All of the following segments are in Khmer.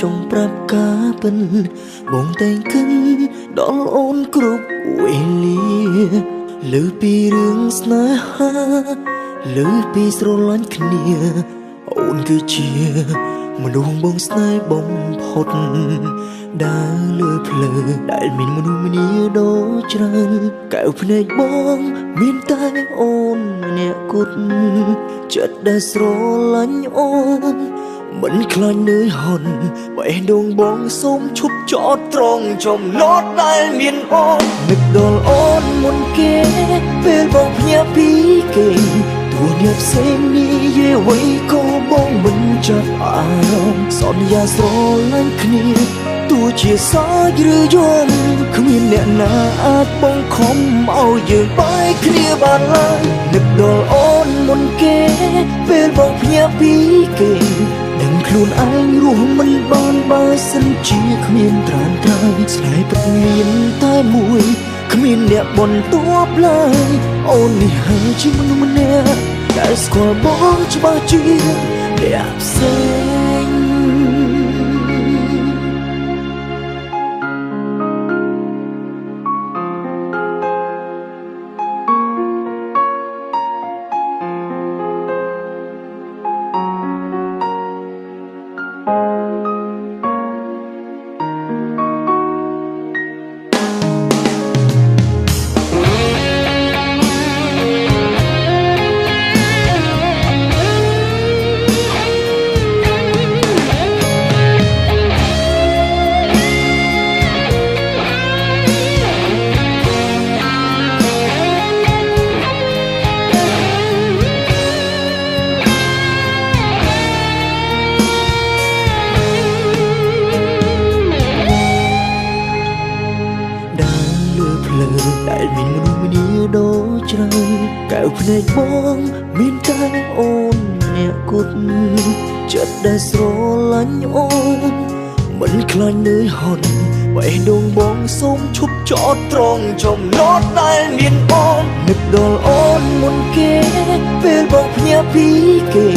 ចង់ប្រាប់ការពិនបងតែងគិនដល់អូនគ្រប់វេលាលើពីរឿងស្នេហាលើពីស្រឡាញ់គ្នាអូនគឺជាមនុស្សបងស្នេហ៍បំផុតដើរលើផ្លូវដែលមានមនុស្សម្នាដ៏ច្រើនកែវភ្នែកបងមានតែអូនម្នាក់គត់ចិត្តដែលស្រឡាញ់អូនមិនខ្លាចនឿយហត់បេះដូងបងសូមឈប់ចោតត្រង់ចំណត់ដែលមានអូននឹកដល់អូនមុនគេពេលបងភ្ញាក់ពីគេទោះអ្នកផ្សេងនិយាយអ្វីក៏បងមិនចាប់អារម្មណ៍សន្យាស្រឡាញ់គ្នាទោះជាសាច់ឬយំគ្មានអ្នកណាអាចបង្ខំឲ្យយើងបែកគ្នាបានឡើយនឹកដល់អូនមុនគេពេលបងភ្ញាក់ពីគេដឹងខ្លួនឯងរស់មិនបានបើសិនជាគ្មានត្រានត្រៃស្នេហ៍ពិតមានតែមួយគ្មានអ្នកបន្ទាប់ឡើយអូននេះហើយជាមនុស្សម្នាក់ដែលស្គាល់បងច្បាស់ជាអ្នកផ្សេងដែលមានមនុស្សម្នាដ៏ច្រើនកែវភ្នែកបងមានតែអូនម្នាក់គត់ចិត្តដែលស្រឡាញ់អូនមិនខ្លាចនឿយហត់បេះដូងបងសូមឈប់ចោតត្រង់ចំណត់ដែលមានអូននឹកដល់អូនមុនគេពេលបងភ្ញាក់ពីគេ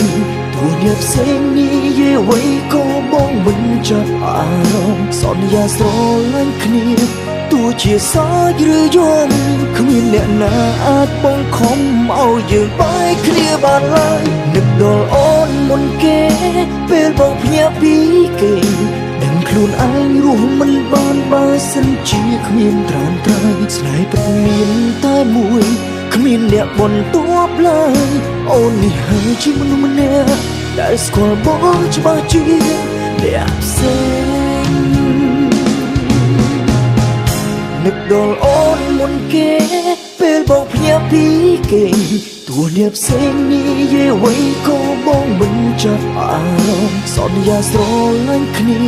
ទោះអ្នកផ្សេងនិយាយអ្វីក៏បងមិនចាប់អារម្មណ៍សន្យាស្រឡាញ់គ្នាទោះជាសាច់ឬយំគ្មានអ្នកណាអាចបង្ខំឲ្យយើងបែកគ្នាបានឡើយនឹកដល់អូនមុនគេពេលបងភ្ញាក់ពីគេដឹងខ្លួនឯងរស់មិនបានបើសិនជាគ្មានត្រានត្រៃស្នេហ៍ពិតមានតែមួយគ្មានអ្នកបន្ទាប់ឡើយអូននេះហើយជាមនុស្សម្នាក់ដែលស្គាល់បងច្បាស់ជាអ្នកផ្សេងនឹកដល់អូនមុនគេពេលបងភ្ញាក់ពីគេទោះអ្នកផ្សេងនិយាយអ្វីក៏បងមិនចាប់អារម្មណ៍សន្យាស្រឡាញ់គ្នា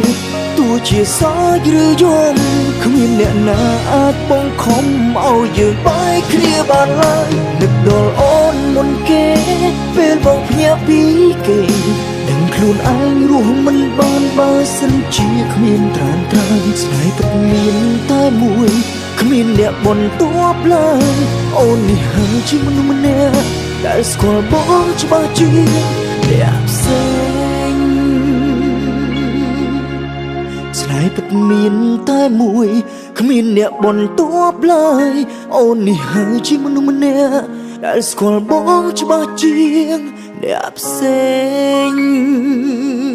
ទោះជាសាច់ឬយំគ្មានអ្នកណាអាចបង្ខំឲ្យយើងបែកគ្នាបានឡើយនឹកដល់អូនមុនគេពេលបងភ្ញាក់ពីគេដឹងខ្លួនឯងរស់មិនបានបើសិនជាគ្មានត្រានត្រៃស្នេហ៍ពិតមានតែមួយគ្មានអ្នកបន្ទាប់ឡើយអូននេះហើយជាមនុស្សម្នាក់ដែលស្គាល់បងច្បាស់ជាអ្នកផ្សេងស្នេហ៍ពិតមានតែមួយគ្មានអ្នកបន្ទាប់ឡើយអូននេះហើយជាមនុស្សម្នាក់ដែលស្គាល់បងច្បាស់ជាអ្នកផ្សេង